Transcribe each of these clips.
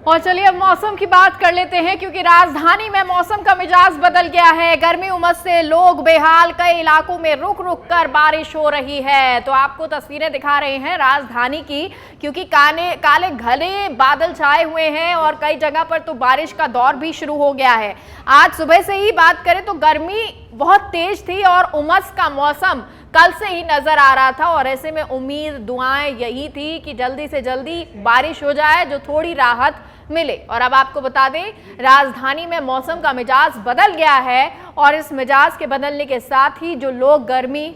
और चलिए अब मौसम की बात कर लेते हैं, क्योंकि राजधानी में मौसम का मिजाज बदल गया है। गर्मी उमस से लोग बेहाल, कई इलाकों में रुक रुक कर बारिश हो रही है। तो आपको तस्वीरें दिखा रहे हैं राजधानी की, क्योंकि काले घने बादल छाए हुए हैं और कई जगह पर तो बारिश का दौर भी शुरू हो गया है। आज सुबह से ही बात करें तो गर्मी बहुत तेज थी और उमस का मौसम कल से ही नजर आ रहा था, और ऐसे में उम्मीद दुआएं यही थी कि जल्दी से जल्दी बारिश हो जाए, जो थोड़ी राहत मिले। और अब आपको बता दें, राजधानी में मौसम का मिजाज बदल गया है, और इस मिजाज के बदलने के साथ ही जो लोग गर्मी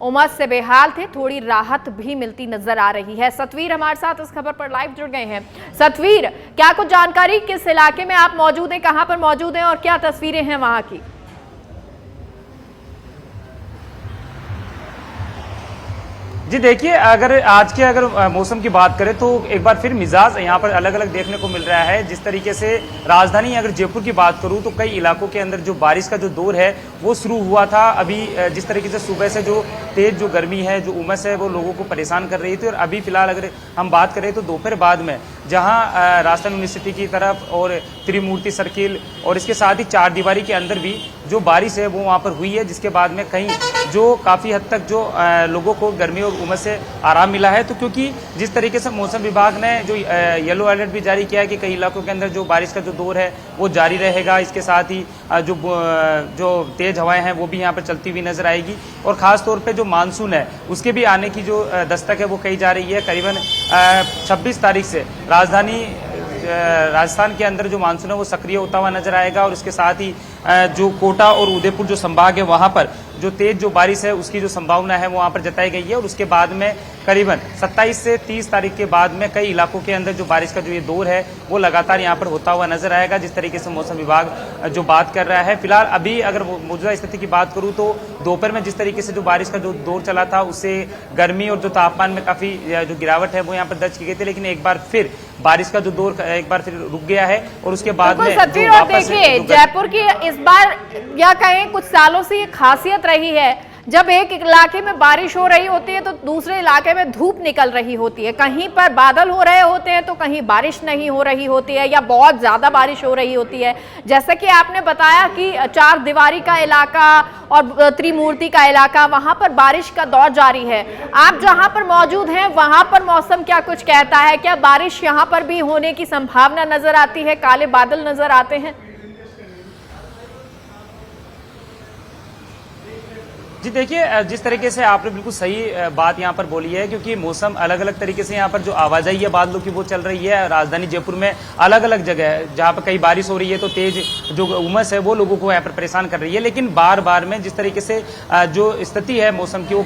उमस से बेहाल थे, थोड़ी राहत भी मिलती नजर आ रही है। सतवीर हमारे साथ इस खबर पर लाइव जुड़ गए हैं। सतवीर, क्या कुछ जानकारी, किस इलाके में आप मौजूद हैं, कहां पर मौजूद हैं और क्या तस्वीरें हैं वहां की? जी देखिए, अगर मौसम की बात करें तो एक बार फिर मिजाज यहाँ पर अलग अलग देखने को मिल रहा है। जिस तरीके से राजधानी अगर जयपुर की बात करूँ तो कई इलाकों के अंदर जो बारिश का जो दौर है वो शुरू हुआ था। अभी जिस तरीके से सुबह से जो तेज जो गर्मी है, जो उमस है, वो लोगों को परेशान कर रही थी। और अभी फिलहाल अगर हम बात करें तो दोपहर बाद में जहाँ राजस्थान यूनिवर्सिटी की तरफ और त्रिमूर्ति सर्किल और इसके साथ ही चार दीवारी के अंदर भी जो बारिश है वो वहाँ पर हुई है, जिसके बाद में कहीं जो काफ़ी हद तक जो लोगों को गर्मी और उमस से आराम मिला है। तो क्योंकि जिस तरीके से मौसम विभाग ने जो येलो अलर्ट भी जारी किया है कि कई इलाकों के अंदर जो बारिश का जो दौर है वो जारी रहेगा। इसके साथ ही जो तेज हवाएं हैं वो भी यहाँ पर चलती हुई नजर आएगी, और ख़ास तौर पे जो मानसून है उसके भी आने की जो दस्तक है वो कही जा रही है। करीबन 26 तारीख से राजस्थान के अंदर जो मानसून है वो सक्रिय होता हुआ नजर आएगा, और इसके साथ ही जो कोटा और उदयपुर जो संभाग है वहां पर जो तेज जो बारिश है उसकी जो संभावना है वो वहां पर जताई गई है। और उसके बाद में करीबन 27 से 30 तारीख के बाद में कई इलाकों के अंदर जो बारिश का जो ये दौर है वो लगातार यहाँ पर होता हुआ नजर आएगा, जिस तरीके से मौसम विभाग जो बात कर रहा है। फिलहाल अभी अगर मौजूदा स्थिति की बात करूँ तो दोपहर में जिस तरीके से जो बारिश का जो दौर चला था उससे गर्मी और जो तापमान में काफी जो गिरावट है वो यहाँ पर दर्ज की गई थी, लेकिन एक बार फिर बारिश का जो दौर एक बार फिर रुक गया है। और उसके बाद में देखिए, जयपुर की इस बार या कहें कुछ सालों से ये खासियत रही है, जब एक इलाके में बारिश हो रही होती है तो दूसरे इलाके में धूप निकल रही होती है। कहीं पर बादल हो रहे होते हैं तो कहीं बारिश नहीं हो रही होती है, या बहुत ज्यादा बारिश हो रही होती है। जैसा कि आपने बताया कि चार दीवारी का इलाका और त्रिमूर्ति का इलाका, वहां पर बारिश का दौर जारी है। आप जहां पर मौजूद हैं वहां पर मौसम क्या कुछ कहता है? क्या बारिश यहां पर भी होने की संभावना नजर आती है? काले बादल नजर आते हैं? जी देखिए, जिस तरीके से आपने बिल्कुल सही बात यहाँ पर बोली है, क्योंकि मौसम अलग अलग तरीके से यहाँ पर जो आवाजाही है बादलों की वो चल रही है। राजधानी जयपुर में अलग अलग जगह है जहाँ पर कई बारिश हो रही है, तो तेज जो उमस है वो लोगों को यहाँ पर परेशान कर रही है। लेकिन बार बार में जिस तरीके से जो स्थिति है मौसम की वो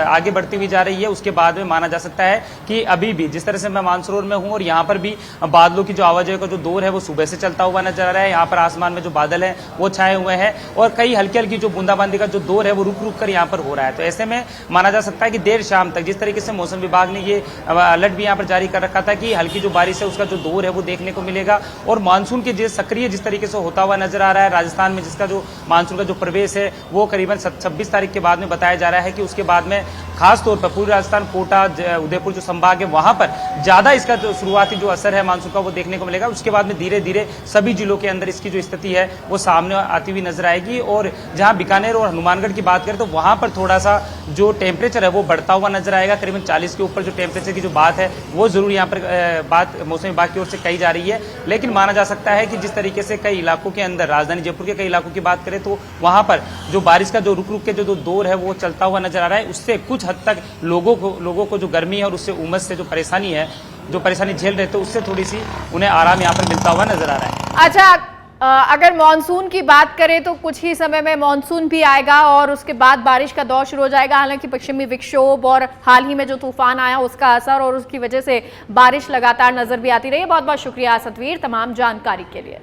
आगे बढ़ती हुई जा रही है, उसके बाद में माना जा सकता है कि अभी भी जिस तरह से मैं मानसरोवर में हूँ और यहाँ पर भी बादलों की जो आवाजाही का जो दौर है वो सुबह से चलता हुआ नजर आ रहा है। यहाँ पर आसमान में जो बादल है वो छाए हुए हैं, और कई हल्की हल्की जो बूंदाबांदी का जो दौर है वो रुक रुक कर यहाँ पर हो रहा है। तो ऐसे में माना जा सकता है कि देर शाम तक, जिस तरीके से मौसम विभाग ने ये अलर्ट भी यहाँ पर जारी कर रखा था कि हल्की जो बारिश है उसका जो दौर है वो देखने को मिलेगा, और मानसून के सक्रिय जिस तरीके से होता हुआ नजर आ रहा है राजस्थान में, जिसका जो मानसून का जो प्रवेश है वो करीबन 26 तारीख के बाद में बताया जा रहा है कि उसके बाद में खास तौर पर पूर्वी राजस्थान, कोटा, उदयपुर जो संभाग है वहां पर ज्यादा इसका जो शुरुआती जो असर है मानसून का वो देखने को मिलेगा। उसके बाद में धीरे धीरे सभी जिलों के अंदर इसकी जो स्थिति है वो सामने आती हुई नजर आएगी। और जहां बीकानेर और हनुमानगढ़ की बात करें तो वहां पर थोड़ा सा जो टेम्परेचर है वो बढ़ता हुआ नजर आएगा। करीबन 40 के ऊपर जो टेम्परेचर की जो बात है वो जरूर यहाँ पर बात मौसम विभाग की ओर से कही जा रही है। लेकिन माना जा सकता है कि जिस तरीके से कई इलाकों के अंदर, राजधानी जयपुर के कई इलाकों की बात करें तो वहां पर जो बारिश का जो रुक रुक के जो दौर है वो चलता हुआ नजर आ रहा है, उससे कुछ हद तक लोगों को जो गर्मी है और उससे उमस से जो परेशानी है, जो परेशानी झेल रहे थे, उससे थोड़ी सी उन्हें आराम यहाँ पर मिलता हुआ नजर आ रहा है। अच्छा, अगर मॉनसून की बात करें तो कुछ ही समय में मॉनसून भी आएगा और उसके बाद बारिश का दौर शुरू हो जाएगा। हालांकि पश्चिमी विक्षोभ और हाल ही में जो तूफान आया उसका असर और उसकी वजह से बारिश लगातार नजर भी आती रही है। बहुत बहुत शुक्रिया सतवीर तमाम जानकारी के लिए।